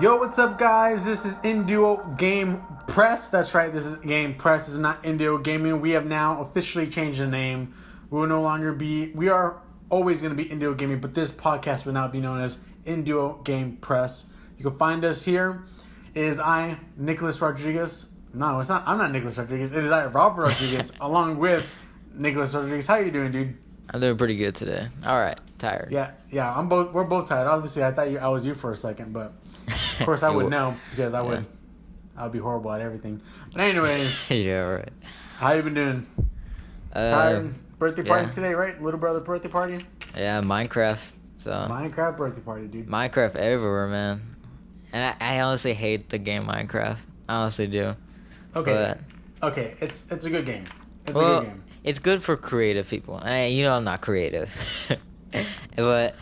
Yo, what's up, guys? This is Induo Game Press. That's right, this is Game Press. This is not Induo Gaming. We have now officially changed the name. We are always going to be Induo Gaming, but this podcast will now be known as Induo Game Press. You can find us here. It is I, Nicholas Rodriguez. No, it's not. I'm not Nicholas Rodriguez. It is I, Robert Rodriguez, along with Nicholas Rodriguez. How you doing, dude? I'm doing pretty good today. All right, tired. Yeah. We're both tired. Obviously, I thought I was you for a second, but of course I would know because I'd be horrible at everything. But anyways, Yeah, right. how you been doing? Tired? Birthday party today, right? Little brother birthday party. Yeah, Minecraft. So Minecraft birthday party, dude. Minecraft everywhere, man. And I honestly hate the game Minecraft. I honestly do. Okay. Okay, it's a good game. It's a Well, good game. it's good for creative people. And I'm not creative, but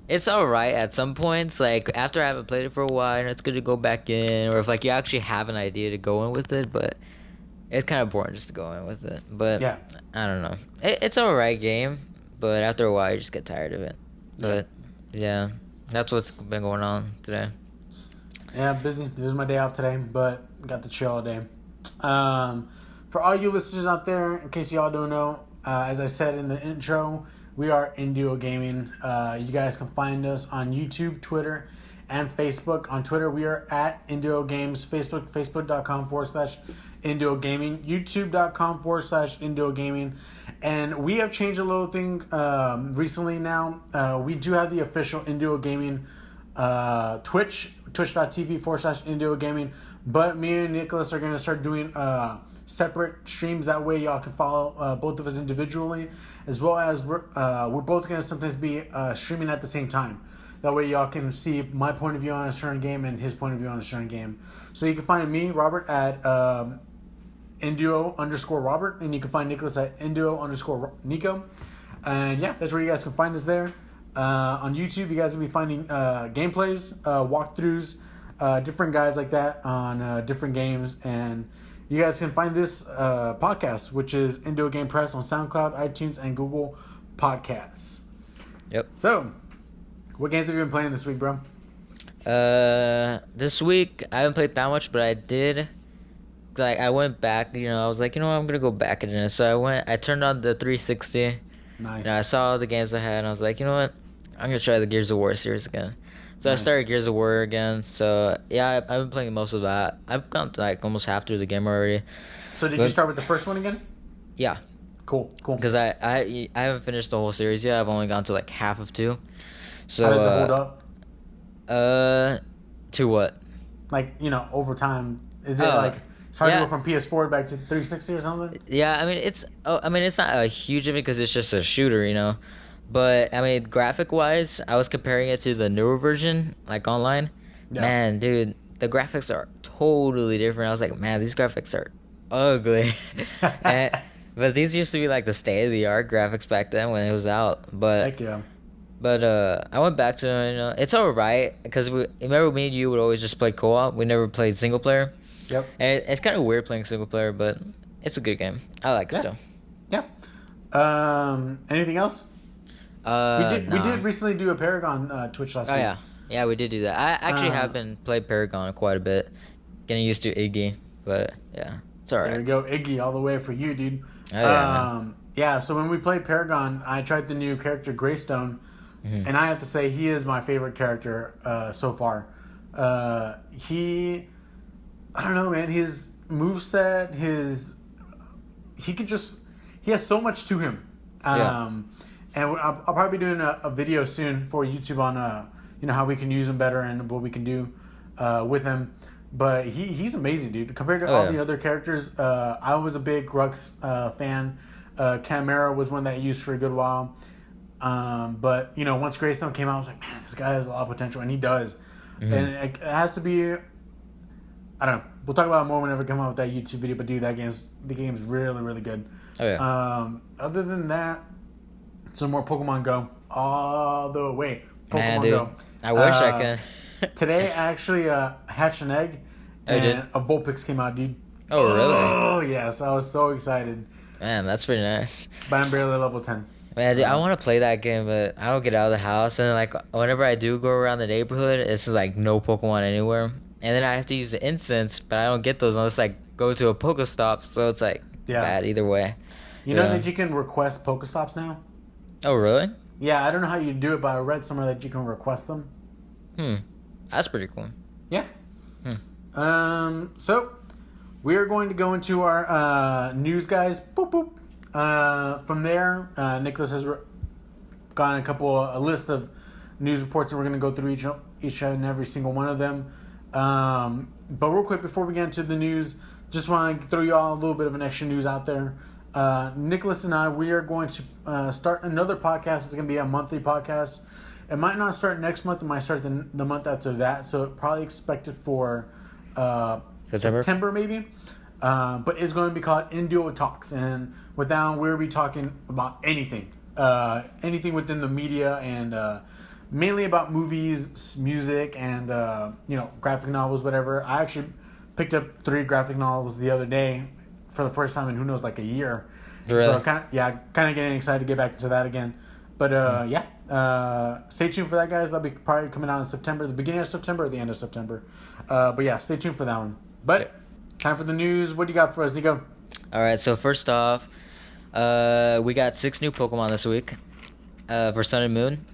it's all right at some points. Like after I haven't played it for a while, and it's good to go back in, or if like you actually have an idea to go in with it. But it's kind of boring just to go in with it. But Yeah. I don't know. It's all right game, but after a while you just get tired of it. But yeah, that's what's been going on today. Yeah, busy. It was my day off today, but got to chill all day. For all you listeners out there, in case y'all don't know, as I said in the intro, we are Induo Gaming. You guys can find us on YouTube, Twitter, and Facebook. On Twitter, we are at Induo Games. Facebook.com/Induo Gaming. YouTube.com/Induo Gaming. And we have changed a little thing recently now. We do have the official Induo Gaming Twitch, twitch.tv/Induo Gaming. But me and Nicholas are going to start doing separate streams. That way y'all can follow both of us individually, as well as we're both going to sometimes be streaming at the same time. That way y'all can see my point of view on a certain game and his point of view on a certain game. So you can find me, Robert, at Induo_Robert, and you can find Nicholas at Induo_Nico. And yeah, that's where you guys can find us there. On YouTube, you guys will be finding gameplays, walkthroughs, different guys like that on different games. And you guys can find this podcast, which is Induo Game Press, on SoundCloud, iTunes, and Google Podcasts. Yep. So, what games have you been playing this week, bro? This week I haven't played that much, but I did. Like I went back, I was like, I'm gonna go back into it. So I turned on the 360. Nice. I saw all the games I had, and I was like, you know what? I'm gonna try the Gears of War series again. So Nice. I started Gears of War again. So yeah, I've been playing most of that. I've gone to like almost half through the game already. So did you start with the first one again? Yeah. Cool. Because I haven't finished the whole series yet. I've only gone to like half of 2. So How does it hold up? To what? Like, over time. Is it like it's hard to go from PS4 back to 360 or something? Yeah, I mean it's not a huge difference because it's just a shooter, But I mean, graphic wise, I was comparing it to the newer version, like online. Yeah. Man, dude, the graphics are totally different. I was like, man, these graphics are ugly. But these used to be like the state of the art graphics back then when it was out. But Heck yeah. But I went back to it, it's alright, because remember me and you would always just play co-op. We never played single player. Yep. And it's kind of weird playing single player, but it's a good game. I like it still. Yeah. Anything else? We did recently do a Paragon Twitch last week. Oh, yeah. Yeah, we did do that. I actually have been playing Paragon quite a bit. Getting used to Iggy, but yeah, it's alright. There we go, Iggy, all the way for you, dude. Oh, yeah, man. Yeah, so when we played Paragon, I tried the new character Greystone, and I have to say he is my favorite character so far. I don't know, man, his moveset, he has so much to him. And I'll probably be doing a video soon for YouTube on how we can use him better and what we can do with him. But he's amazing, dude. Compared to all the other characters, I was a big Grux fan. Chimera was one that I used for a good while. But, once Greystone came out, I was like, man, this guy has a lot of potential, and he does. And it has to be, I don't know. We'll talk about it more whenever we come out with that YouTube video, but dude, the game's really, really good. Oh, yeah. Other than that, some more Pokemon Go. All the way. Man, dude, Go. I wish I could. Today, I actually hatched an egg, and a Vulpix came out, dude. Oh, really? Oh, yes. I was so excited. Man, that's pretty nice. But I'm barely level 10. Man, dude, I want to play that game, but I don't get out of the house. And like whenever I do go around the neighborhood, it's just like no Pokemon anywhere. And then I have to use the incense, but I don't get those unless I go to a Pokestop. So it's like Yeah. bad either way. You know Yeah. that you can request Pokestops now? Oh, really? Yeah, I don't know how you do it, but I read somewhere that you can request them. That's pretty cool. Yeah. So we are going to go into our news, guys. Boop boop. From there, Nicholas has gotten a list of news reports, and we're going to go through each and every single one of them. But real quick, before we get into the news, just want to throw you all a little bit of an extra news out there. Nicholas and I, we are going to start another podcast. It's going to be a monthly podcast. It might not start next month. It might start the month after that. So probably expect it for September maybe. But it's going to be called Induo Talks. And with that, we'll be talking about anything. Anything within the media and mainly about movies, music, and graphic novels, whatever. I actually picked up 3 graphic novels the other day for the first time in who knows, like a year. Really? So kind of getting excited to get back into that again. But stay tuned for that, guys. That'll be probably coming out in September, the beginning of September or the end of September. But yeah, stay tuned for that one. But time for the news. What do you got for us, Nico? All right. So first off, we got 6 new Pokemon this week for Sun and Moon.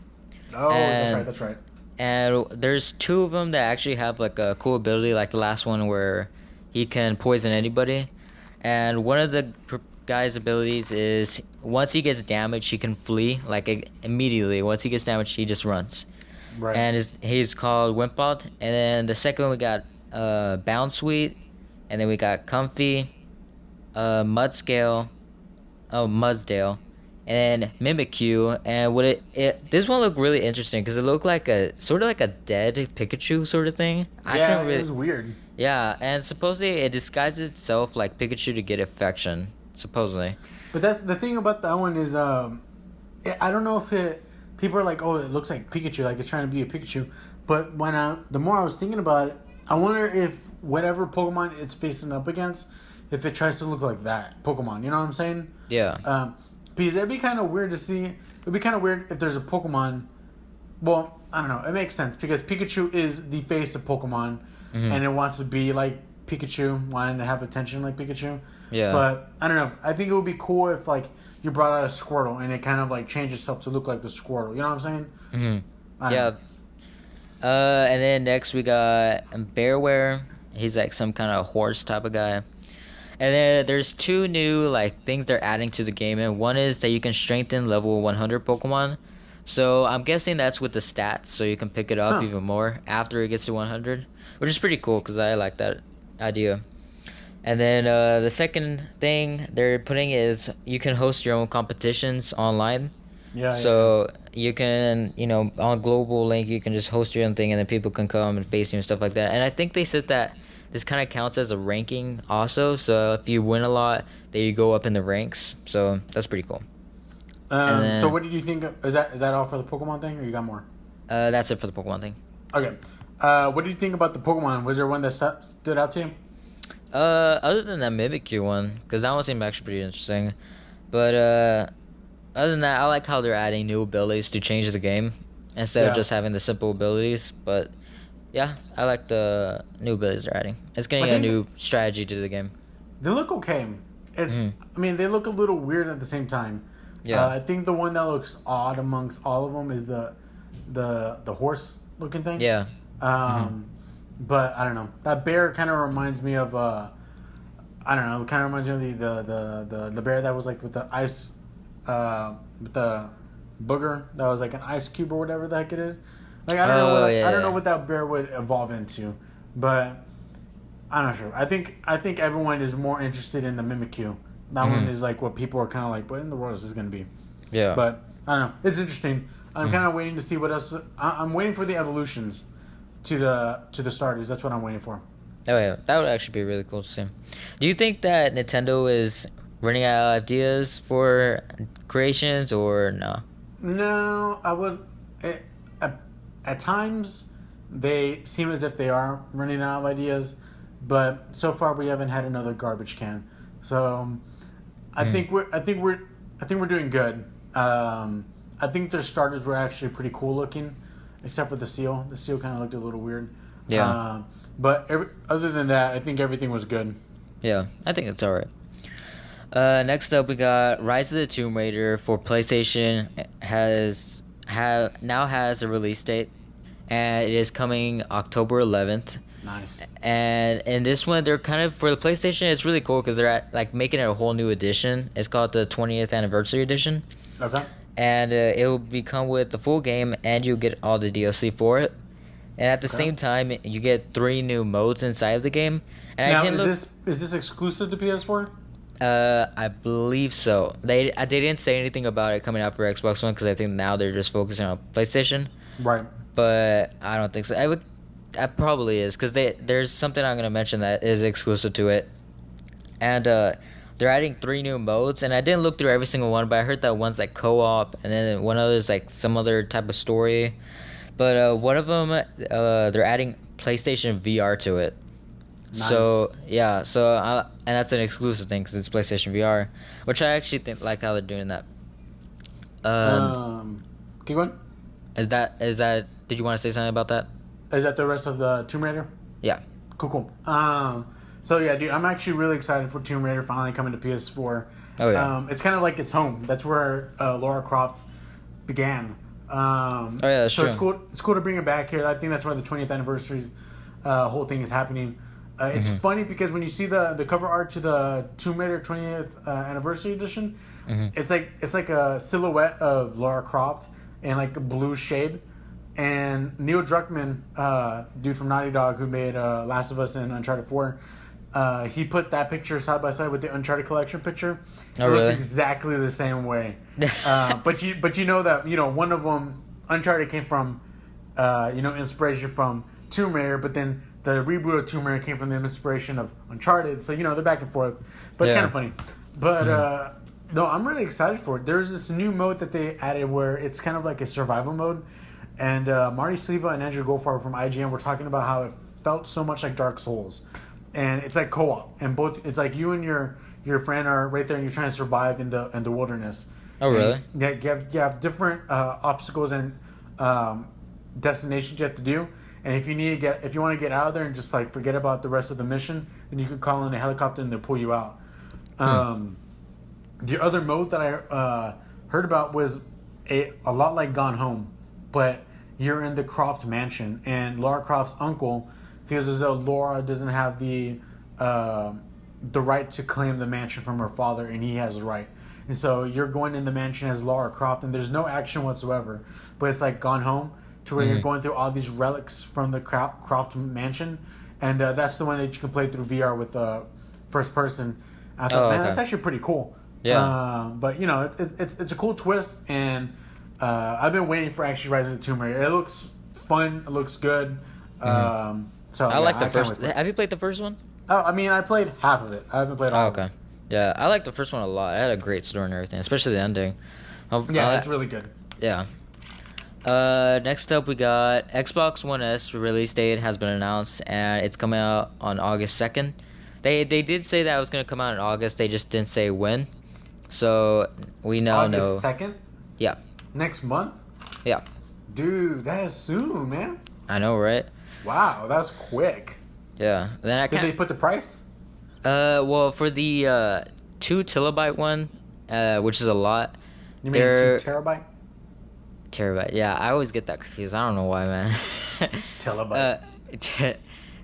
Oh, that's right. And there's 2 of them that actually have like a cool ability, like the last one where he can poison anybody. And one of the guy's abilities is once he gets damaged, he can flee like immediately. Once he gets damaged, he just runs. Right. And he's called Wimpod. And then the second one we got Bounsweet, and then we got Comfy, Mudsdale, and Mimikyu. And this one looked really interesting because it looked like a sort of like a dead Pikachu sort of thing. It was weird. Yeah, and supposedly it disguises itself like Pikachu to get affection, supposedly. But that's the thing about that one is, I don't know if people are like, oh, it looks like Pikachu, like it's trying to be a Pikachu. But the more I was thinking about it, I wonder if whatever Pokemon it's facing up against, if it tries to look like that Pokemon. You know what I'm saying? Yeah. Because it'd be kind of weird to see. It'd be kind of weird if there's a Pokemon. Well, I don't know. It makes sense because Pikachu is the face of Pokemon. Mm-hmm. And it wants to be like Pikachu, wanting to have attention like Pikachu. Yeah. But I don't know. I think it would be cool if like you brought out a Squirtle and it kind of like changed itself to look like the Squirtle. You know what I'm saying? Mm-hmm. Yeah. And then next we got Bearware. He's like some kind of horse type of guy. And then there's 2 new like things they're adding to the game, and one is that you can strengthen level 100 Pokemon. So I'm guessing that's with the stats, so you can pick it up even more after it gets to 100, which is pretty cool because I like that idea. And then the second thing they're putting is you can host your own competitions online. Yeah. So you can, on Global Link, you can just host your own thing, and then people can come and face you and stuff like that. And I think they said that this kind of counts as a ranking also. So if you win a lot, then you go up in the ranks. So that's pretty cool. So what did you think? Is that all for the Pokemon thing, or you got more? That's it for the Pokemon thing. Okay. What do you think about the Pokemon? Was there one that stood out to you? Other than that Mimikyu one, because that one seemed actually pretty interesting. But other than that, I like how they're adding new abilities to change the game instead of just having the simple abilities. But yeah, I like the new abilities they're adding. It's getting a new strategy to the game. They look okay. I mean, they look a little weird at the same time. Yeah. I think the one that looks odd amongst all of them is the horse looking thing. Yeah. But I don't know. That bear kind of reminds me of I don't know. It kind of reminds me of the bear that was like with the ice, with the booger that was like an ice cube or whatever the heck it is. Like I don't know what that bear would evolve into, but I'm not sure. I think everyone is more interested in the Mimikyu. That one is like what people are kind of like, what in the world is this going to be? Yeah. But I don't know. It's interesting. I'm kind of waiting to see what else. I'm waiting for the evolutions to the starters. That's what I'm waiting for. Oh yeah, that would actually be really cool to see. Do you think that Nintendo is running out of ideas for creations or no? No, I would. At times, they seem as if they are running out of ideas, but so far we haven't had another garbage can. So, I think we're doing good. I think their starters were actually pretty cool looking, except for the seal. The seal kind of looked a little weird. Yeah. But other than that, I think everything was good. Yeah, I think it's alright. Next up, we got Rise of the Tomb Raider for PlayStation. Now has a release date, and it is coming October 11th. Nice. And in this one, they're kind of for the PlayStation. It's really cool because they're making it a whole new edition. It's called the 20th Anniversary Edition. Okay. And it will come with the full game, and you get all the DLC for it. And at the same time, you get 3 new modes inside of the game. And now, is this exclusive to PS4? I believe so. They didn't say anything about it coming out for Xbox One because I think now they're just focusing on PlayStation. Right. But I don't think so. That probably is because there's something I'm gonna mention that is exclusive to it, and they're adding 3 new modes. And I didn't look through every single one, but I heard that one's like co-op, and then one other is like some other type of story. But one of them, they're adding PlayStation VR to it. Nice. So yeah, and that's an exclusive thing because it's PlayStation VR, which I actually like how they're doing that. Keep going. Is that? Did you want to say something about that? Is that the rest of the Tomb Raider? Yeah. Cool. So yeah, dude, I'm actually really excited for Tomb Raider finally coming to PS4. Oh yeah. It's kind of like its home. That's where Lara Croft began. Oh yeah, that's true. It's cool to bring it back here. I think that's why the 20th anniversary whole thing is happening. It's funny because when you see the cover art to the Tomb Raider 20th anniversary edition, it's like a silhouette of Lara Croft in like a blue shade. And Neil Druckmann, dude from Naughty Dog who made Last of Us and Uncharted 4, he put that picture side by side with the Uncharted collection picture. Oh, really? It looks exactly the same way. But you know that one of them, Uncharted, came from inspiration from Tomb Raider, but then the reboot of Tomb Raider came from the inspiration of Uncharted. So they're back and forth, but it's kind of funny. But no, I'm really excited for it. There's this new mode that they added where it's kind of like a survival mode, and Marty Sleva and Andrew Goldfarb from IGN were talking about how it felt so much like Dark Souls, and it's like co-op, and both it's like you and your friend are right there, and you're trying to survive in the wilderness. Oh, really? And you have different obstacles and destinations you have to do. And if you want to get out of there and just like forget about the rest of the mission, then you can call in a helicopter and they'll pull you out. The other mode that I heard about was a lot like Gone Home, but you're in the Croft mansion, and Lara Croft's uncle feels as though Laura doesn't have the right to claim the mansion from her father, and he has the right. And so you're going in the mansion as Lara Croft, and there's no action whatsoever, but it's like Gone Home, to where you're going through all these relics from the Croft mansion, and that's the one that you can play through VR with first person. I thought, that's actually pretty cool. Yeah. But it's a cool twist, and I've been waiting for actually Rise of the Tomb Raider. It looks fun. It looks good. So I like the first. Have you played the first one? Oh, I mean, I played half of it. I haven't played all of it. Yeah, I like the first one a lot. It had a great story and everything, especially the ending. It's really good. Yeah. Next up, we got Xbox One S release date has been announced, and it's coming out on August 2nd. They did say that it was going to come out in August. They just didn't say when. So we now know. August 2nd? Yeah. Next month? Yeah. Dude, that is soon, man. I know, right? Wow, that was quick. Yeah. Then Did they put the price? Well, for the 2 terabyte one, which is a lot. You mean 2 terabyte? Terabyte. Yeah, I always get that confused. I don't know why, man. Terabyte.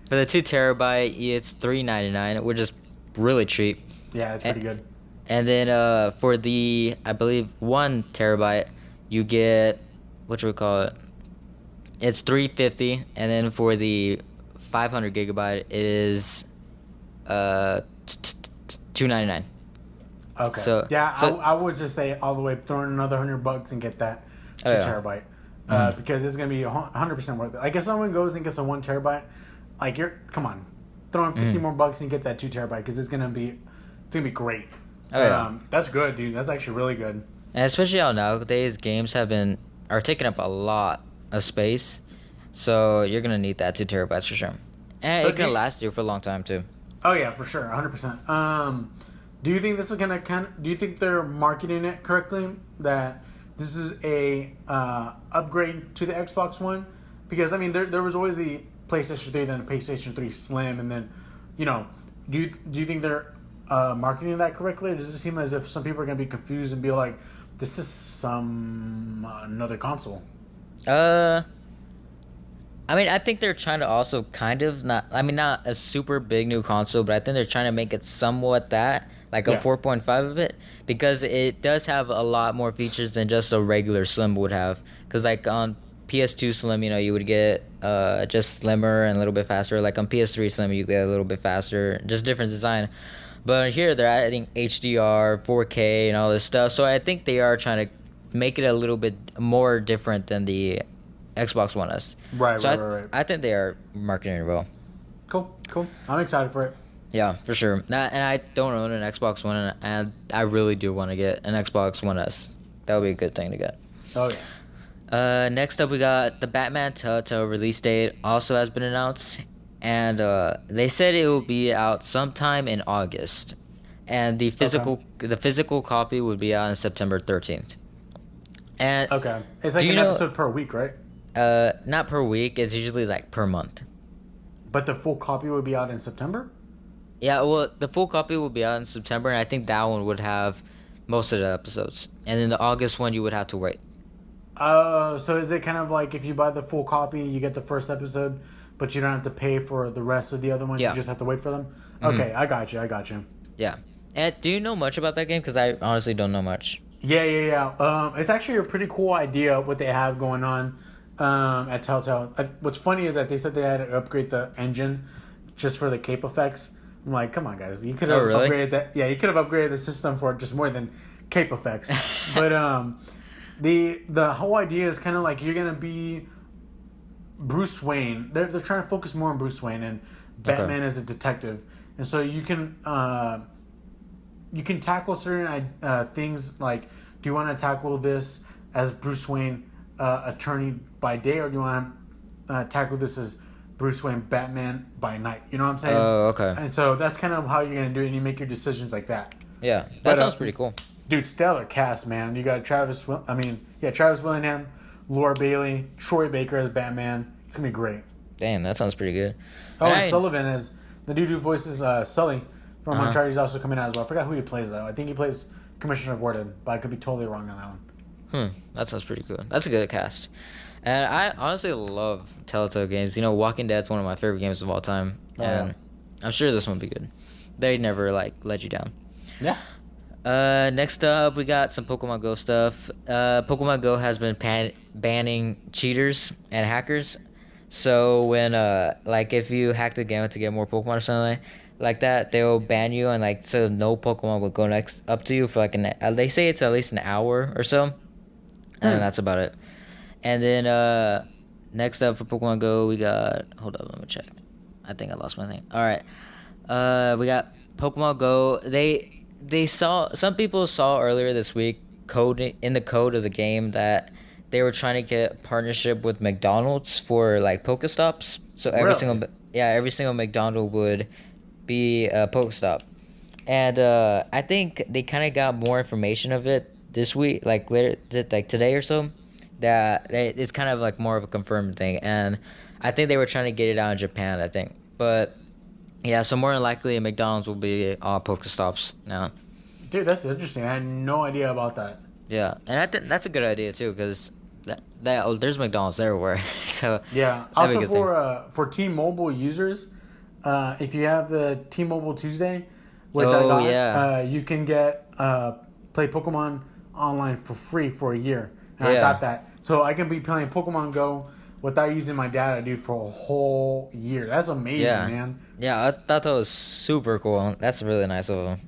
For the 2 terabyte, it's $3.99, which is really cheap. Yeah, it's pretty good. And then for the, I believe, 1 terabyte, you get, what do we call it? It's $3.50, and then for the 500 gigabyte, it is $2.99. Okay. So I would just say all the way, throw in another $100 and get that 2 terabyte, because it's gonna be 100% worth it. Like if someone goes and gets a 1 terabyte, like come on, throw in 50 more bucks and get that 2 terabyte, because it's gonna be great. That's good, dude. That's actually really good. And especially how nowadays games are taking up a lot of space, so you're gonna need that 2 terabytes for sure. And it's gonna last you for a long time too. Oh yeah, for sure, 100%. Do you think this is gonna do you think they're marketing it correctly? That this is a upgrade to the Xbox One? Because I mean, there was always the PlayStation 3, then the PlayStation 3 Slim, and then, you know, do you think they're marketing that correctly? Or does it seem as if some people are gonna be confused and be like, this is some another console? I mean, I think they're trying to also kind of not. I mean, not a super big new console, but I think they're trying to make it somewhat that, like a 4.5 of it, because it does have a lot more features than just a regular Slim would have. Because like on PS2 Slim, you know, you would get just slimmer and a little bit faster. Like on PS3 Slim, you get a little bit faster, just different design. But here they're adding HDR, 4K, and all this stuff. So I think they are trying to make it a little bit more different than the Xbox One S. Right, so right. I think they are marketing it well. Cool. I'm excited for it. Yeah, for sure. And I don't own an Xbox One, and I really do want to get an Xbox One S. That would be a good thing to get. Oh, yeah. Next up, we got the Batman Telltale release date also has been announced. And they said it will be out sometime in August. And the physical copy would be out on September 13th. And okay. It's like an episode per week, right? Not per week. It's usually like per month. But the full copy would be out in September? Yeah, well, the full copy will be out in September, and I think that one would have most of the episodes. And then the August one, you would have to wait. So is it kind of like if you buy the full copy, you get the first episode, but you don't have to pay for the rest of the other ones? Yeah. You just have to wait for them? Mm-hmm. Okay, I got you. Yeah. And do you know much about that game? Because I honestly don't know much. Yeah. It's actually a pretty cool idea what they have going on at Telltale. What's funny is that they said they had to upgrade the engine just for the cape effects. I'm like, come on, guys. You could have upgraded that. Yeah, you could have upgraded the system for just more than cape effects. But the whole idea is kind of like you're going to be Bruce Wayne. They're trying to focus more on Bruce Wayne, and Batman as a detective. And so you can tackle certain things like, do you want to tackle this as Bruce Wayne, attorney by day, or do you want to tackle this as Bruce Wayne, Batman by night? You know what I'm saying? Oh, okay. And so that's kind of how you're going to do it, and you make your decisions like that. Yeah, that sounds pretty cool. Dude, stellar cast, man. You got Travis Willingham, Laura Bailey, Troy Baker as Batman. It's going to be great. Damn, that sounds pretty good. Oh, and Sullivan as the dude who voices Sully from Uncharted is also coming out as well. I forgot who he plays, though. I think he plays Commissioner Gordon, but I could be totally wrong on that one. That sounds pretty good. That's a good cast. And I honestly love Telltale games. You know, Walking Dead's one of my favorite games of all time. And I'm sure this one will be good. They never, let you down. Yeah. Next up, we got some Pokemon Go stuff. Pokemon Go has been banning cheaters and hackers. So when, if you hack the game to get more Pokemon or something like that, they'll ban you, and, so no Pokemon will go up to you for, they say it's at least an hour or so. And that's about it. And then, next up for Pokemon Go, we got... Hold up, let me check. I think I lost my thing. All right. We got Pokemon Go. Some people saw earlier this week in the code of the game that they were trying to get a partnership with McDonald's for Pokestops. So every single McDonald's would be a Pokestop. And I think they kind of got more information of it this week, today or so. That it's kind of more of a confirmed thing, and I think they were trying to get it out in Japan, I think. But yeah, so more than likely McDonald's will be all Pokestops now. Dude, that's interesting. I had no idea about that. Yeah, and I think that's a good idea too, because there's McDonald's everywhere. So yeah. Also for T-Mobile users, if you have the T-Mobile Tuesday, which you can get play Pokemon online for free for a year. And I got that. So I can be playing Pokemon Go without using my data, dude, for a whole year. That's amazing, man. Yeah, I thought that was super cool. That's really nice of them.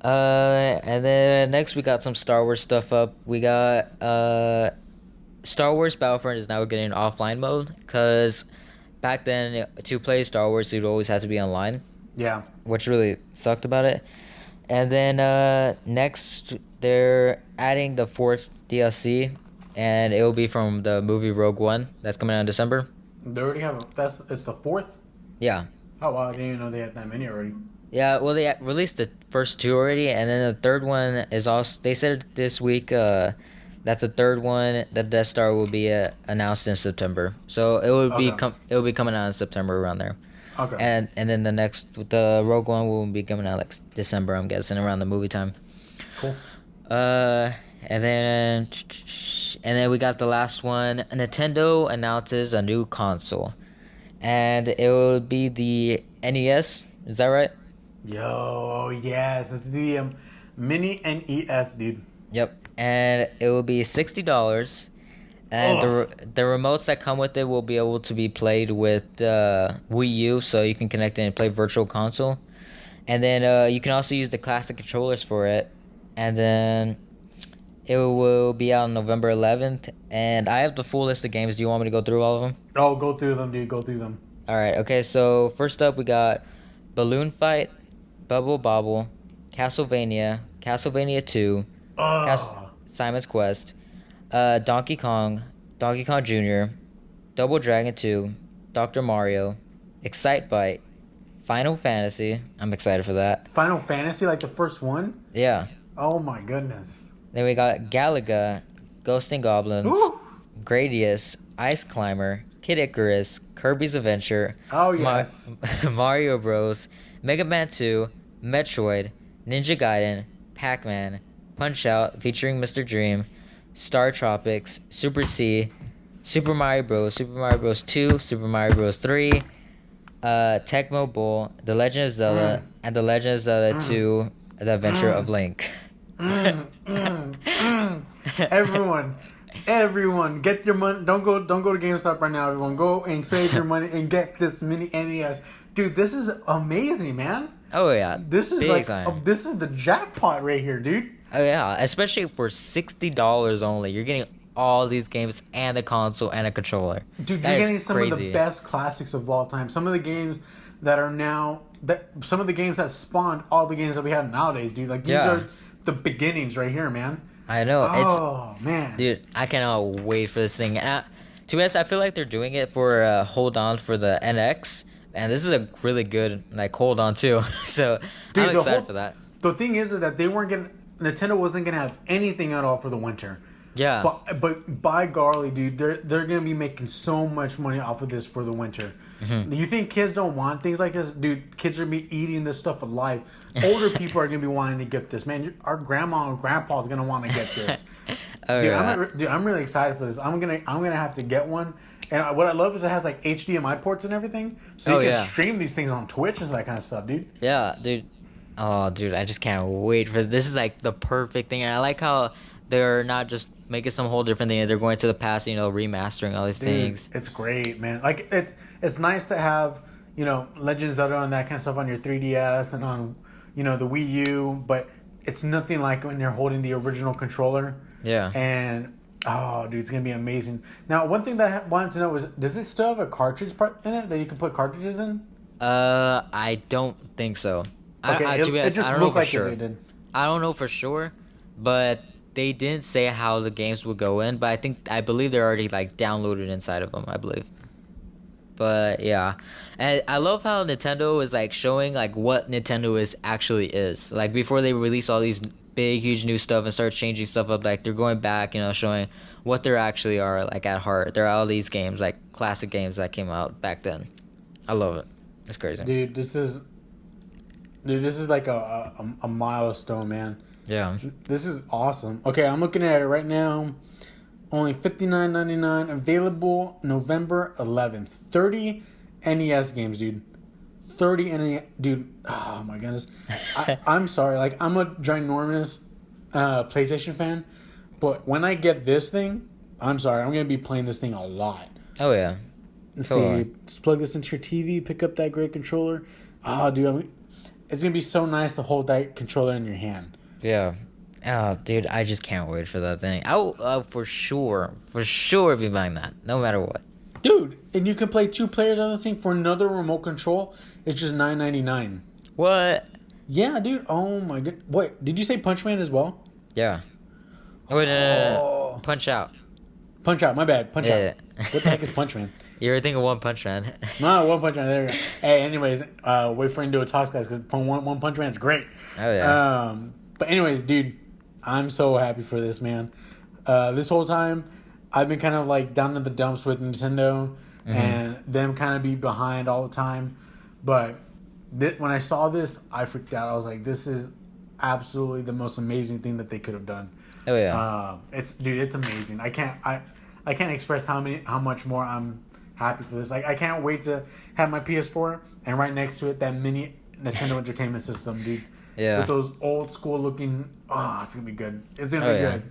And then next we got some Star Wars stuff up. We got Star Wars Battlefront is now getting offline mode, because back then to play Star Wars you'd always have to be online. Yeah. Which really sucked about it. And then next they're adding the 4th DLC, and it will be from the movie Rogue One that's coming out in December. They already have it's the 4th? Yeah. Oh wow, I didn't even know they had that many already. Yeah, well, they released the first two already, and then the third one is also. They said this week. That's the third one. The Death Star will be announced in September. So it will be Okay. it will be coming out in September around there. Okay. And then the Rogue One will be coming out like December, I'm guessing, around the movie time. Cool. And then we got the last one. Nintendo announces a new console, and it will be the NES. Is that right? Yo, yes, it's the mini NES, dude. Yep. And it will be $60. And the remotes that come with it will be able to be played with Wii U, so you can connect it and play Virtual Console. And then you can also use the classic controllers for it. And then it will be out on November 11th. And I have the full list of games. Do you want me to go through all of them? Oh, go through them, dude. Go through them. All right. Okay. So first up, we got Balloon Fight, Bubble Bobble, Castlevania, Castlevania 2, Simon's Quest, Donkey Kong Jr., Double Dragon 2, Dr. Mario, Excite Bike, Final Fantasy. I'm excited for that. Final Fantasy, like the first one? Yeah. Oh my goodness. Then we got Galaga, Ghosts and Goblins, Ooh. Gradius, Ice Climber, Kid Icarus, Kirby's Adventure. Oh, yes. Mario Bros, Mega Man 2, Metroid, Ninja Gaiden, Pac-Man, Punch-Out featuring Mr. Dream, Star Tropics, Super C, Super Mario Bros, Super Mario Bros 2, Super Mario Bros 3, Tecmo Bowl, The Legend of Zelda, and The Legend of Zelda 2, The Adventure of Link. Everyone, get your money. Don't go to GameStop right now. Everyone, go and save your money and get this mini NES, dude. This is amazing, man. Oh yeah, This is big time. this is the jackpot right here, dude. Oh yeah, especially for $60 only, you're getting all these games and the console and a controller. Dude, That you're is getting some of the best classics of all time. Some of the games that are now some of the games that spawned all the games that we have nowadays, dude. Like these are the beginnings right here, man. I know. Oh man, Dude, I cannot wait for this thing. And to be honest, I feel like they're doing it for hold on for the NX, and this is a really good like hold on too. So dude, I'm excited for that. The thing is that Nintendo wasn't gonna have anything at all for the winter. Yeah. But by golly, dude, they're gonna be making so much money off of this for the winter. Mm-hmm. You think kids don't want things like this, dude? Kids are gonna be eating this stuff alive. Older people are gonna be wanting to get this. Man, our grandma and grandpa is gonna want to get this. I'm really excited for this. I'm gonna have to get one. And what I love is it has like HDMI ports and everything, so you can stream these things on Twitch and that kind of stuff, dude. Yeah, dude. Oh, dude, I just can't wait for this. Is like the perfect thing, and I like how they're not just making some whole different thing. They're going to the past, remastering all these things. It's great, man. Like it's nice to have, Legend of Zelda and that kind of stuff on your 3DS and on, the Wii U, but it's nothing like when you're holding the original controller. Yeah. And oh, dude, it's gonna be amazing. Now, one thing that I wanted to know was, does it still have a cartridge part in it that you can put cartridges in? I don't think so. Okay, to be honest, I don't know for sure. It did. I don't know for sure, but they didn't say how the games would go in. But I believe they're already like downloaded inside of them. I believe. But yeah, and I love how Nintendo is like showing like what Nintendo actually is. Like before they release all these big, huge new stuff and start changing stuff up, like they're going back, showing what they actually are like at heart. There are all these games, like classic games that came out back then. I love it. It's crazy. Dude, this is like a milestone, man. Yeah. This is awesome. Okay, I'm looking at it right now. Only $59.99, available November 11th. 30 NES games, dude. 30 NES, dude. Oh my goodness. I'm sorry. Like, I'm a ginormous PlayStation fan, but when I get this thing, I'm sorry, I'm gonna be playing this thing a lot. Oh yeah. Let's see. Just plug this into your TV. Pick up that great controller. Oh, dude. It's gonna be so nice to hold that controller in your hand. Yeah. Oh, dude, I just can't wait for that thing. I'll for sure be buying that, no matter what. Dude, and you can play 2 players on this thing for another remote control. It's just $9.99. What? Yeah, dude. Oh my god. Wait, did you say Punch Man as well? Yeah. Wait, no. Punch Out. Punch Out. My bad. Punch Out. Yeah. What the heck is Punch Man? You were thinking One Punch Man. No, One Punch Man. There you go. Hey, anyways, wait for him to do a talk, guys, because One Punch Man's great. Oh yeah. But anyways, dude, I'm so happy for this, man. This whole time, I've been kind of like down in the dumps with Nintendo and them kind of be behind all the time. But when I saw this, I freaked out. I was like, this is absolutely the most amazing thing that they could have done. Oh yeah. It's amazing. I can't express how much more I'm happy for this. Like, I can't wait to have my PS4 and right next to it that mini Nintendo Entertainment System, dude. Yeah. With those old school looking. Oh, it's gonna be good. It's gonna be good.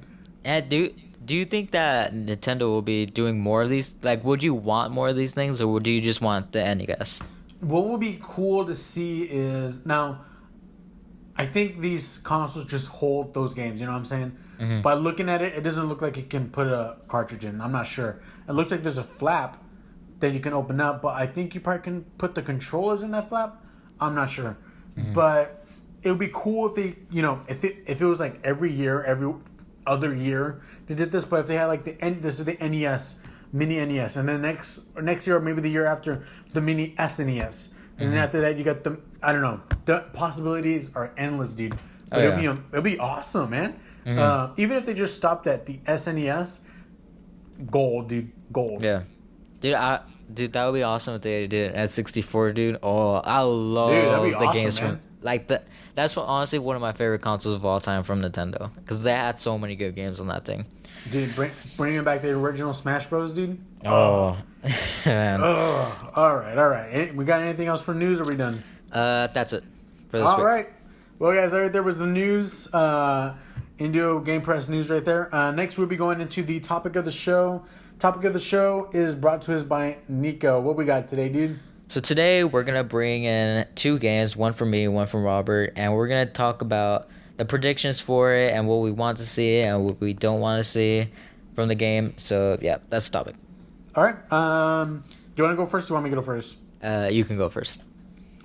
And do you think that Nintendo will be doing more of these? Like, would you want more of these things, or would you just want the NES? What would be cool to see is now. I think these consoles just hold those games. You know what I'm saying? Mm-hmm. By looking at it, it doesn't look like it can put a cartridge in. I'm not sure. It looks like there's a flap that you can open up, but I think you probably can put the controllers in that flap. I'm not sure, but it would be cool if they, if it was like every other year they did this. But if they had like this is the NES, mini NES, and then next year or maybe the year after the mini SNES, and then after that you got the the possibilities are endless, dude. But it'll be awesome, man. Even if they just stopped at the SNES, gold. Yeah, dude, that would be awesome if they did an S64, dude. Oh, I love the awesome, games man. That's honestly one of my favorite consoles of all time from Nintendo, because they had so many good games on that thing. Dude, bringing back the original Smash Bros, dude. Oh, man. Oh, all right. We got anything else for news? Or are we done? That's it for this week. All right. Well, guys, right there was the news. Indio Game Press news right there. Next, we'll be going into the topic of the show. Topic of the show is brought to us by Nico. What we got today, dude? So today we're gonna bring in 2 games, one from me, one from Robert, and we're gonna talk about the predictions for it and what we want to see and what we don't want to see from the game. So yeah, that's the topic. All right. Do you want to go first? Or do you want me to go first? You can go first.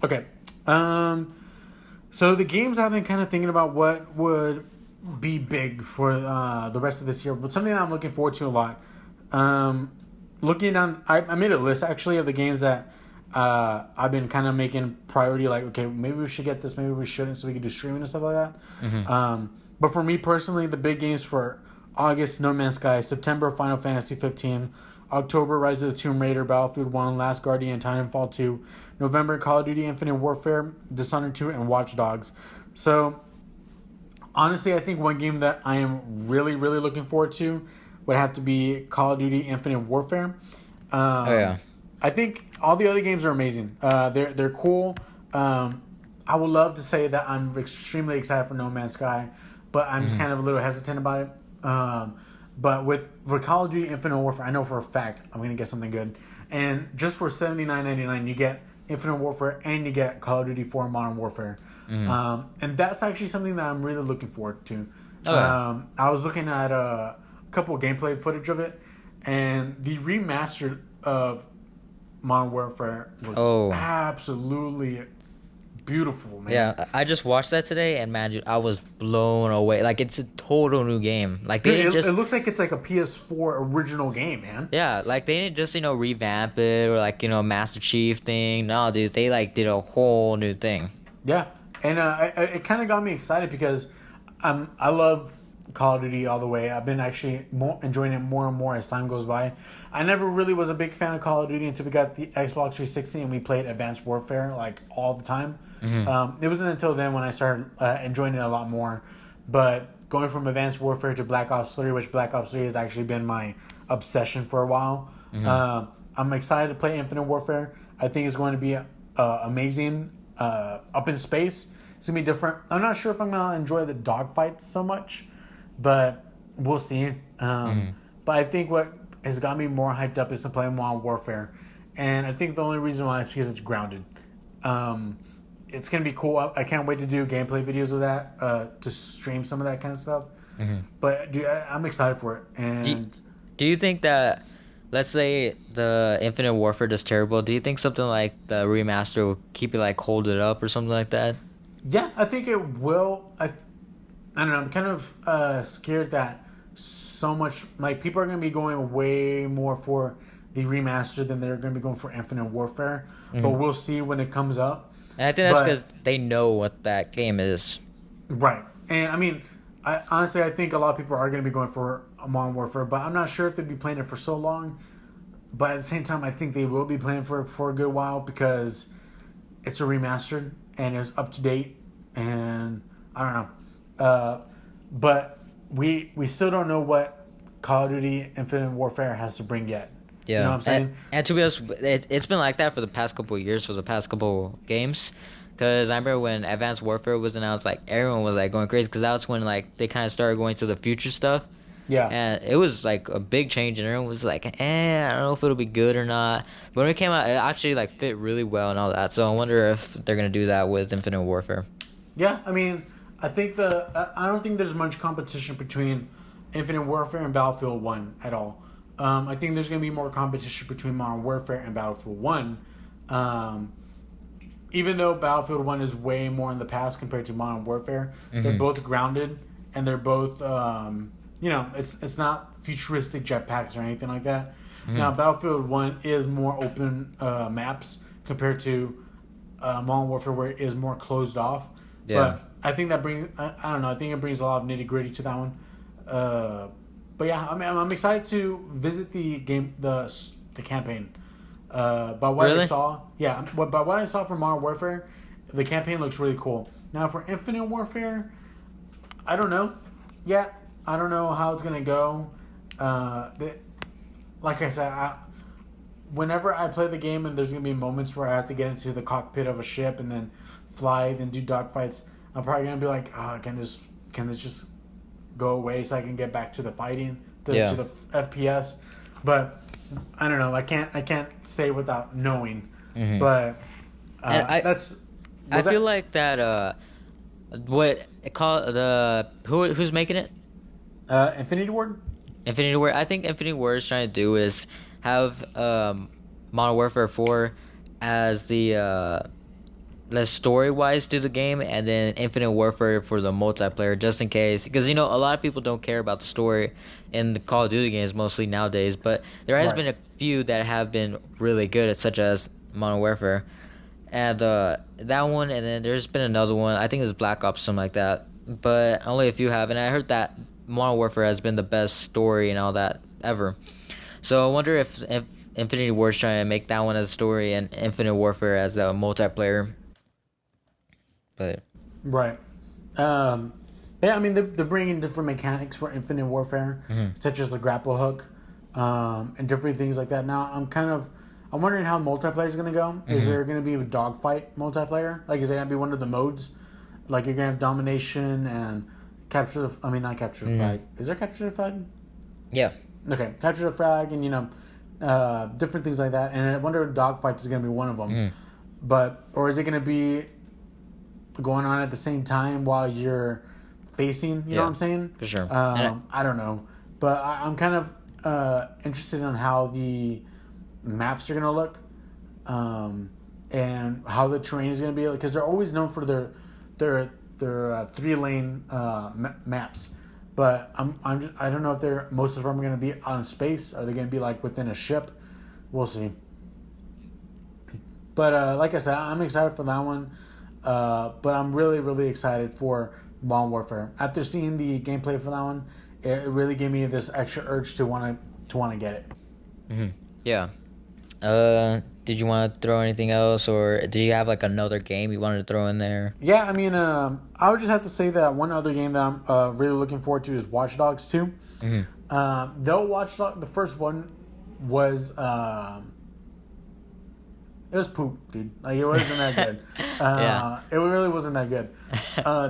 Okay. So the games I've been kind of thinking about what would be big for the rest of this year, but something that I'm looking forward to a lot. Looking down, I made a list actually of the games that I've been kind of making priority. Like, okay, maybe we should get this, maybe we shouldn't, so we can do streaming and stuff like that. But for me personally, the big games for August, No Man's Sky; September, Final Fantasy 15; October, Rise of the Tomb Raider, Battlefield 1, Last Guardian, Titanfall 2; November, Call of Duty Infinite Warfare, Dishonored 2, and Watch Dogs. So honestly, I think one game that I am really, really looking forward to would have to be Call of Duty Infinite Warfare. I think all the other games are amazing. They're cool. I would love to say that I'm extremely excited for No Man's Sky, but I'm just kind of a little hesitant about it. But with Call of Duty Infinite Warfare, I know for a fact I'm going to get something good. And just for $79.99, you get Infinite Warfare and you get Call of Duty 4 Modern Warfare. And that's actually something that I'm really looking forward to. I was looking at a couple of gameplay footage of it, and the remaster of Modern Warfare was absolutely beautiful, man. Yeah, I just watched that today, and man, dude, I was blown away. Like, it's a total new game. Like, they it looks like it's like a PS4 original game, man. Yeah, like they didn't just revamp it or like Master Chief thing. No, dude, they like did a whole new thing. Yeah, and it kind of got me excited because I love Call of Duty all the way. I've been actually enjoying it more and more as time goes by. I never really was a big fan of Call of Duty until we got the Xbox 360 and we played Advanced Warfare like all the time. It wasn't until then when I started enjoying it a lot more. But going from Advanced Warfare to Black Ops 3, which Black Ops 3 has actually been my obsession for a while. I'm excited to play Infinite Warfare. I think it's going to be amazing up in space. It's going to be different. I'm not sure if I'm going to enjoy the dogfights so much, but we'll see. But I think what has got me more hyped up is to play Modern Warfare. And I think the only reason why is because it's grounded. It's going to be cool. I can't wait to do gameplay videos of that, to stream some of that kind of stuff. But dude, I'm excited for it. And do you think that, let's say the Infinite Warfare does terrible, do you think something like the remaster will keep it, like, hold it up or something like that? Yeah, I think it will. I don't know. I'm kind of scared that so much, like, people are going to be going way more for the remaster, then they're going to be going for Infinite Warfare. Mm-hmm. But we'll see when it comes up. And I think that's because they know what that game is. Right. And I mean, honestly, I think a lot of people are going to be going for Modern Warfare, but I'm not sure if they'll be playing it for so long. But at the same time, I think they will be playing for a good while because it's a remastered and it's up to date. And I don't know. But we still don't know what Call of Duty Infinite Warfare has to bring yet. Yeah. You know what I'm saying? And to be honest, it's been like that for the past couple of years, for the past couple games. Because I remember when Advanced Warfare was announced, like, everyone was, like, going crazy. Because that was when, like, they kind of started going to the future stuff. Yeah. And it was, like, a big change. And everyone was like, I don't know if it'll be good or not. But when it came out, it actually, like, fit really well and all that. So I wonder if they're going to do that with Infinite Warfare. Yeah, I mean, I don't think there's much competition between Infinite Warfare and Battlefield 1 at all. I think there's going to be more competition between Modern Warfare and Battlefield 1. Even though Battlefield 1 is way more in the past compared to Modern Warfare, they're both grounded and they're both, it's not futuristic jetpacks or anything like that. Now, Battlefield 1 is more open maps compared to Modern Warfare, where it is more closed off. Yeah. But I think that brings, I don't know, I think it brings a lot of nitty gritty to that one. But yeah, I mean, I'm excited to visit the game, the campaign. By what I saw, by what I saw from Modern Warfare, the campaign looks really cool. Now for Infinite Warfare, I don't know yet. I don't know how it's gonna go. Like I said, whenever I play the game and there's gonna be moments where I have to get into the cockpit of a ship and then fly, then do dogfights, I'm probably gonna be like, can this just go away so I can get back to the fighting, to the FPS. But I don't know. I can't say without knowing. But I feel like that. What it called who's making it? Infinity Ward. Infinity Ward. I think Infinity Ward is trying to do is have Modern Warfare 4 as the story-wise to the game, and then Infinite Warfare for the multiplayer, just in case. Because, a lot of people don't care about the story in the Call of Duty games mostly nowadays, but there has been a few that have been really good, such as Modern Warfare. And that one, and then there's been another one, I think it was Black Ops, something like that. But only a few have, and I heard that Modern Warfare has been the best story and all that ever. So I wonder if Infinity Ward's trying to make that one as a story and Infinite Warfare as a multiplayer. But right. Yeah, I mean, they're bringing different mechanics for Infinite Warfare, such as the grapple hook, and different things like that. Now, I'm wondering how multiplayer is going to go. Is there going to be a dogfight multiplayer? Like, is it going to be one of the modes? Like, you're going to have domination and not capture the flag. Is there capture the flag? Yeah. Okay, capture the flag and, different things like that. And I wonder if dogfights is going to be one of them. Or is it going to be going on at the same time while you're facing, you know what I'm saying? For sure. I don't know. But I'm kind of interested in how the maps are going to look, and how the terrain is going to be. Because they're always known for their 3-lane maps. But I don't know if most of them are going to be out in space. Are they going to be like within a ship? We'll see. But like I said, I'm excited for that one. But I'm really, really excited for Modern Warfare. After seeing the gameplay for that one, it really gave me this extra urge to want to get it. Yeah. Did you want to throw anything else, or did you have like another game you wanted to throw in there? Yeah, I mean, I would just have to say that one other game that I'm really looking forward to is Watch Dogs 2. Though Watch Dogs, the first one was it was poop, dude. Like, it wasn't that good. It really wasn't that good.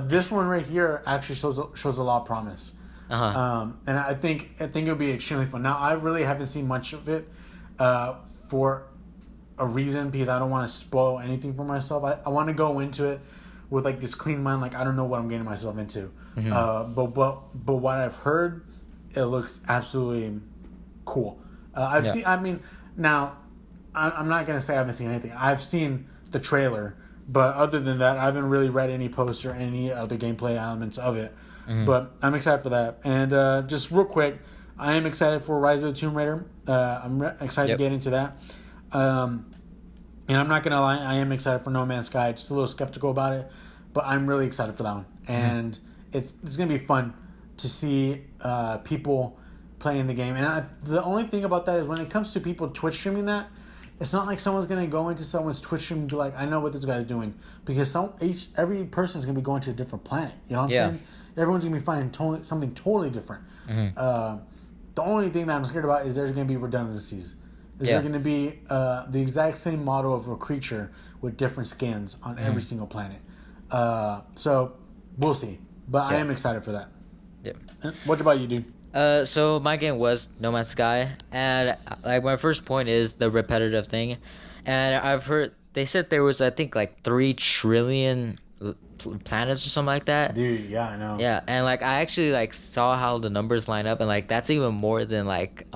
This one right here actually shows a lot of promise. And I think it'll be extremely fun. Now, I really haven't seen much of it for a reason, because I don't want to spoil anything for myself. I want to go into it with like this clean mind, like I don't know what I'm getting myself into. But what I've heard, it looks absolutely cool. I've seen. I mean, now I'm not gonna say I haven't seen anything. I've seen the trailer, but other than that, I haven't really read any posts or any other gameplay elements of it. But I'm excited for that. And just real quick, I am excited for Rise of the Tomb Raider. I'm excited to get into that. And I'm not gonna lie, I am excited for No Man's Sky. Just a little skeptical about it, but I'm really excited for that one. And it's gonna be fun to see people playing the game. And the only thing about that is when it comes to people Twitch streaming that, it's not like someone's gonna go into someone's Twitch stream and be like, I know what this guy's doing, because every person is gonna be going to a different planet. You know what I'm saying? Everyone's gonna be finding something totally different. The only thing that I'm scared about is there's gonna be redundancies. Is there going to be the exact same model of a creature with different skins on every single planet? So we'll see. But I am excited for that. Yeah. What about you, dude? So my game was No Man's Sky, and like my first point is the repetitive thing, and I've heard they said there was I think like 3 trillion planets or something like that. Dude, yeah, I know. Yeah, and like I actually like saw how the numbers line up, and like that's even more than like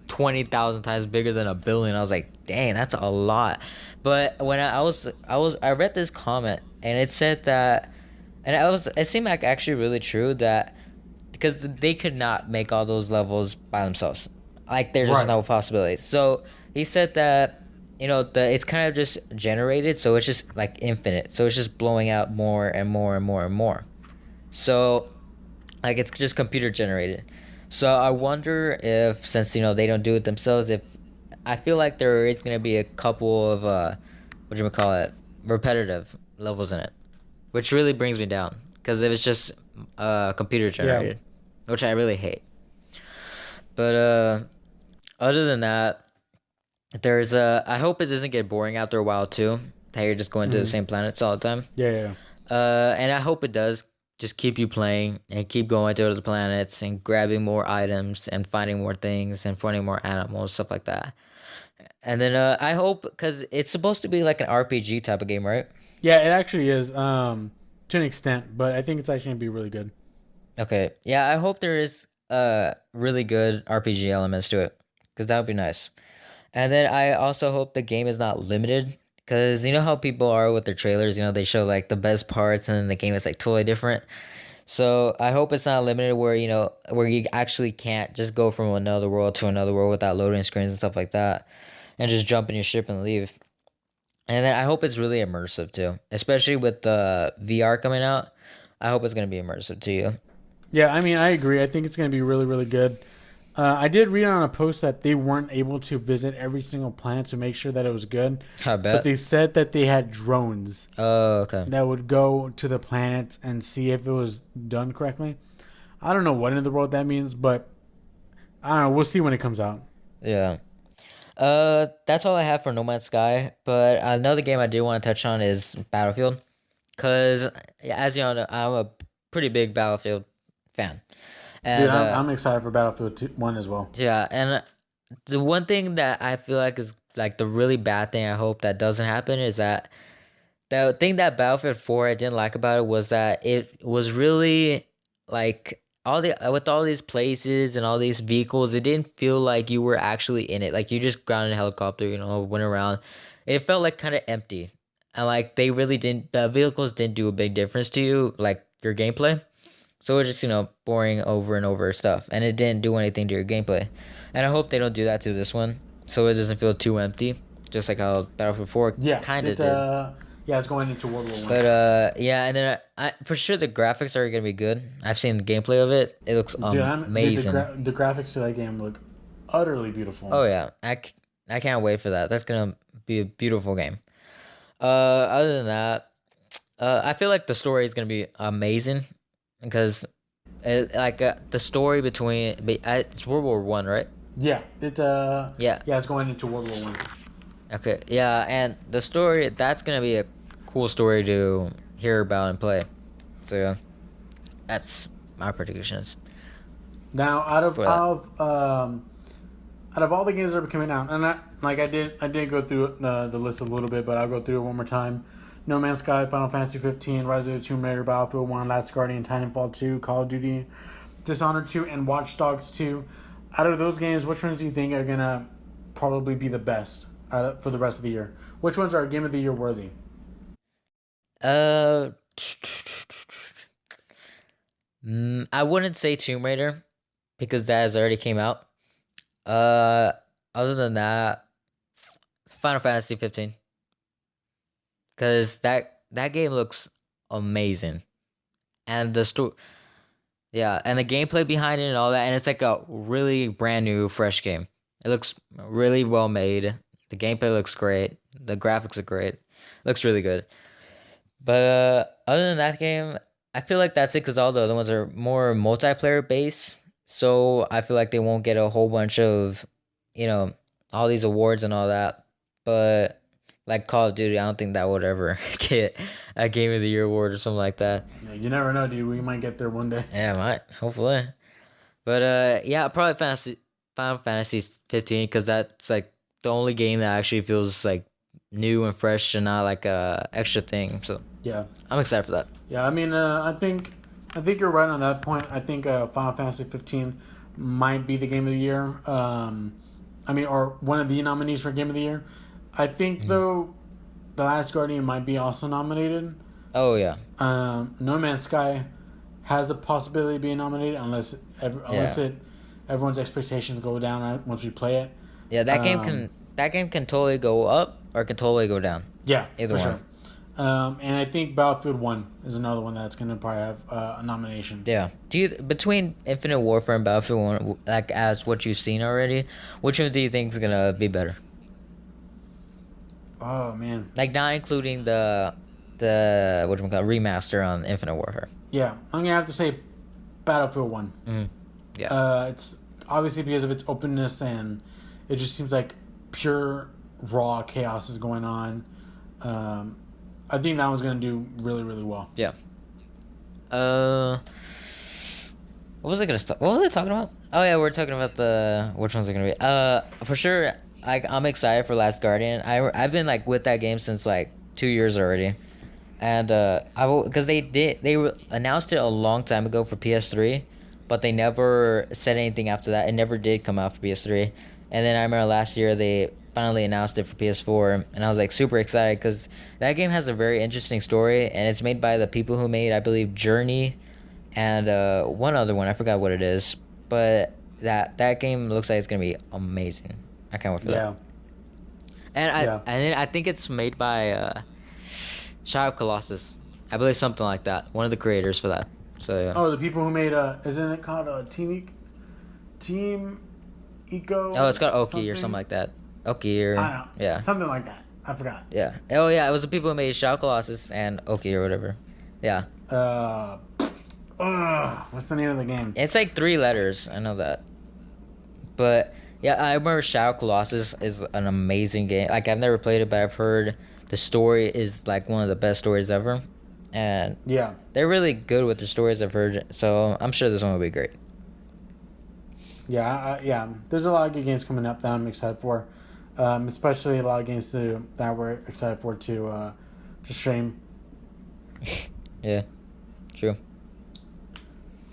20,000 times bigger than a billion. I was like, dang, that's a lot. But when I read this comment, and it said that, and it seemed like actually really true, that because they could not make all those levels by themselves, like there's just no possibility. So he said that it's kind of just generated, so it's just like infinite, so it's just blowing out more and more and more and more. So like it's just computer generated. So I wonder if, since they don't do it themselves, if I feel like there is gonna be a couple of repetitive levels in it, which really brings me down, because if it's just computer generated, which I really hate. But other than that, there's I hope it doesn't get boring after a while too, that you're just going to the same planets all the time. Yeah. And I hope it does just keep you playing and keep going to other planets and grabbing more items and finding more things and finding more animals, stuff like that. And then I hope, because it's supposed to be like an RPG type of game, right? Yeah, it actually is, to an extent, but I think it's actually going to be really good. Okay. Yeah, I hope there is really good RPG elements to it, because that would be nice. And then I also hope the game is not limited, because you know how people are with their trailers, they show like the best parts and then the game is like totally different. So I hope it's not limited where you actually can't just go from another world to another world without loading screens and stuff like that, and just jump in your ship and leave. And then I hope it's really immersive too, especially with the VR coming out. I hope it's going to be immersive to you. Yeah, I mean, I agree. I think it's going to be really, really good. I did read on a post that they weren't able to visit every single planet to make sure that it was good. I bet. But they said that they had drones. Oh, okay. That would go to the planets and see if it was done correctly. I don't know what in the world that means, but I don't know. We'll see when it comes out. Yeah. That's all I have for No Man's Sky. But another game I do want to touch on is Battlefield, because as you all know, I'm a pretty big Battlefield fan. And, dude, I'm excited for Battlefield 1 as well. Yeah, and the one thing that I feel like is like the really bad thing I hope that doesn't happen is that the thing that Battlefield 4 I didn't like about it was that it was really like with all these places and all these vehicles, it didn't feel like you were actually in it. Like you just grounded a helicopter, went around. It felt like kind of empty. And like the vehicles didn't do a big difference to you, like your gameplay. So it's just, boring over and over stuff. And it didn't do anything to your gameplay. And I hope they don't do that to this one, so it doesn't feel too empty. Just like how Battlefield 4 kind of did. Yeah, it's going into World War I. But, yeah, and then for sure the graphics are going to be good. I've seen the gameplay of it. It looks amazing. The graphics to that game look utterly beautiful. Oh, yeah. I can't wait for that. That's going to be a beautiful game. Other than that, I feel like the story is going to be amazing. Because, the story between it's World War I, right? Yeah, it's going into World War I. Okay, yeah, and the story, that's gonna be a cool story to hear about and play. So yeah, that's my predictions. Now, out of all the games that are coming out, and I did go through the list a little bit, but I'll go through it one more time. No Man's Sky, Final Fantasy 15, Rise of the Tomb Raider, Battlefield 1, Last Guardian, Titanfall 2, Call of Duty, Dishonored 2, and Watch Dogs 2. Out of those games, which ones do you think are going to probably be the best for the rest of the year? Which ones are Game of the Year worthy? I wouldn't say Tomb Raider, because that has already came out. Uh, Other than that, Final Fantasy 15, because that game looks amazing, and the story, yeah, and the gameplay behind it and all that, and it's like a really brand new, fresh game. It looks really well made. The gameplay looks great. The graphics are great. Looks really good. But other than that game, I feel like that's it because all the other ones are more multiplayer based. So I feel like they won't get a whole bunch of, you know, all these awards and all that. But like Call of Duty, I don't think that would ever get a Game of the Year award or something like that. Yeah, you never know, dude. We might get there one day. Yeah, might hopefully. But yeah, probably Final Fantasy 15 because that's like the only game that actually feels like new and fresh and not like a extra thing. So Yeah. I'm excited for that. Yeah, I mean, I think you're right on that point. I think Final Fantasy 15 might be the game of the year. I mean, or one of the nominees for game of the year. I think though, The Last Guardian might be also nominated. Oh yeah. No Man's Sky has a possibility of being nominated unless everyone's expectations go down once we play it. Yeah, that game can totally go up or can totally go down. Yeah, either for one. Sure. And I think Battlefield 1 is another one that's going to probably have a nomination. Yeah. Do you between Infinite Warfare and Battlefield 1, like as what you've seen already, which one do you think is gonna be better? Oh man. Like not including the whatchamacallit remaster on Infinite Warfare. Yeah, I'm gonna have to say Battlefield 1. Mm-hmm. Yeah. It's obviously because of its openness and it just seems like pure raw chaos is going on. I think that one's gonna do really, really well. Yeah. What was I gonna stop? What was I talking about? Oh yeah, we're talking about which one's it gonna be? For sure. I'm excited for Last Guardian. I've been like with that game since like 2 years already, and because they announced it a long time ago for PS3, but they never said anything after that. It never did come out for PS3, and then I remember last year they finally announced it for PS4, and I was like super excited because that game has a very interesting story, and it's made by the people who made, I believe, Journey, and one other one. I forgot what it is, but that game looks like it's gonna be amazing. I can't wait for that. And then I think it's made by Shadow of Colossus. I believe something like that. One of the creators for that. So yeah. Oh, the people who made isn't it called Team Eco? Oh, it's got Oki or something like that. Oki or I don't know. Yeah. Something like that. I forgot. Yeah. Oh yeah, it was the people who made Shadow of Colossus and Oki or whatever. Yeah. What's the name of the game? It's like 3 letters. I know that. But yeah, I remember Shadow of Colossus is an amazing game. Like, I've never played it, but I've heard the story is, like, one of the best stories ever. And yeah, they're really good with the stories I've heard, so I'm sure this one will be great. Yeah, there's a lot of good games coming up that I'm excited for. Especially a lot of games that we're excited for to stream. Yeah, true.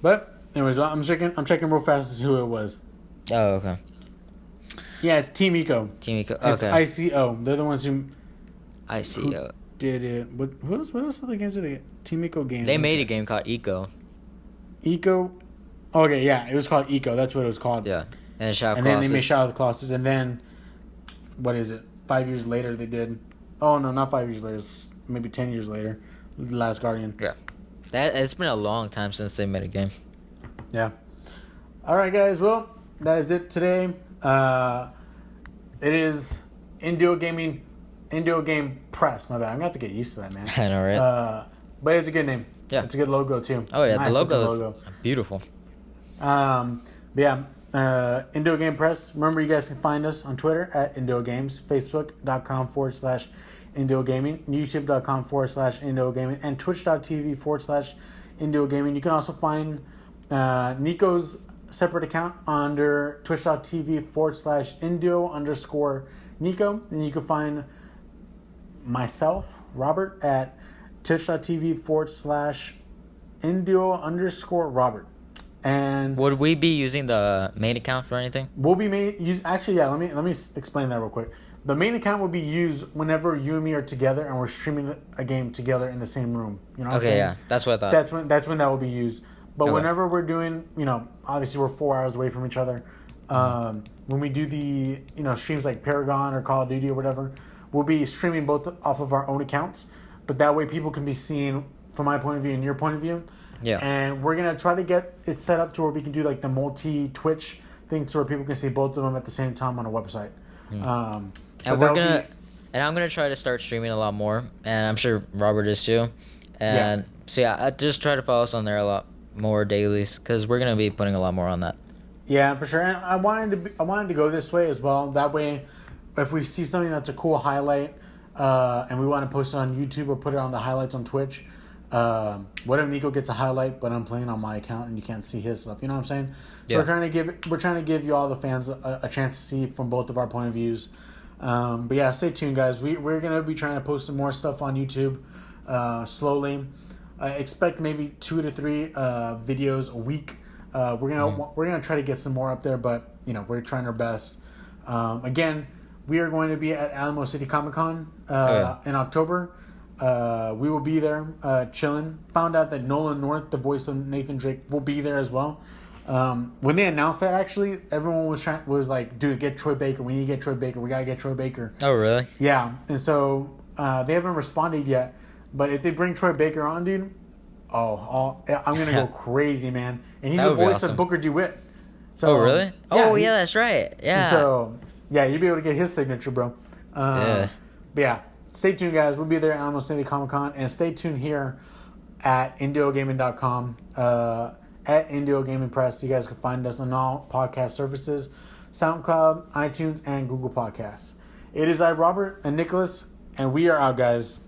But, anyways, I'm checking real fast to see who it was. Oh, okay. Yeah, it's Team Eco. Team Eco. Okay. It's ICO. They're the ones who did it. What else other games did they get? Team Eco games. They made a game called Eco. Eco. Okay, yeah, it was called Eco. That's what it was called. Yeah, and Shadow of Colossus. And then they made Shadow of the Colossus, and then what is it? 5 years later, they did. Oh no, not 5 years later. Maybe 10 years later, The Last Guardian. Yeah, it's been a long time since they made a game. Yeah. All right, guys. Well, that is it today. It is Indie Game Press. My bad. I'm gonna have to get used to that, man. I know, right? But it's a good name. Yeah, it's a good logo too. Oh yeah, nice the logo is beautiful. But yeah, Indie Game Press. Remember, you guys can find us on Twitter at Indie Games, Facebook.com/Indie Gaming, YouTube.com/Indie Gaming, and Twitch.tv/Indie Gaming. You can also find Nico's separate account under twitch.tv/Indio_Nico. And you can find myself, Robert, at twitch.tv/Indio_Robert. And would we be using the main account for anything? We'll be actually, yeah, let me explain that real quick. The main account will be used whenever you and me are together and we're streaming a game together in the same room. You know what I'm saying? Yeah, that's what I thought. That's when that will be used. But Okay. whenever we're doing, obviously we're 4 hours away from each other. When we do the, streams like Paragon or Call of Duty or whatever, we'll be streaming both off of our own accounts. But that way people can be seen from my point of view and your point of view. Yeah. And we're going to try to get it set up to where we can do like the multi-Twitch thing to where people can see both of them at the same time on a website. And I'm gonna try to start streaming a lot more, and I'm sure Robert is too. And so I just try to follow us on there a lot more dailies, because we're gonna be putting a lot more on that. Yeah, for sure. And I wanted to go this way as well. That way, if we see something that's a cool highlight, and we want to post it on YouTube or put it on the highlights on Twitch, what if Nico gets a highlight, but I'm playing on my account and you can't see his stuff? You know what I'm saying? So we're trying to give you all the fans a chance to see from both of our point of views. But yeah, stay tuned, guys. We're gonna be trying to post some more stuff on YouTube slowly. Expect maybe 2 to 3 videos a week. We're gonna try to get some more up there, but we're trying our best. Again, we are going to be at Alamo City Comic Con in October. We will be there chilling. Found out that Nolan North, the voice of Nathan Drake, will be there as well. When they announced that, actually, everyone was like, "Dude, get Troy Baker. We need to get Troy Baker. We gotta get Troy Baker." Oh, really? Yeah, and so they haven't responded yet. But if they bring Troy Baker on, dude, I'm gonna go crazy, man. And he's the voice of Booker DeWitt. So, oh, really? Yeah, that's right. Yeah. And so you'd be able to get his signature, bro. But yeah, stay tuned, guys. We'll be there at Alamo City Comic Con, and stay tuned here at INDUOGaming.com. At INDUOGAMEPRESS. You guys can find us on all podcast services, SoundCloud, iTunes, and Google Podcasts. It is I, Robert, and Nicholas, and we are out, guys.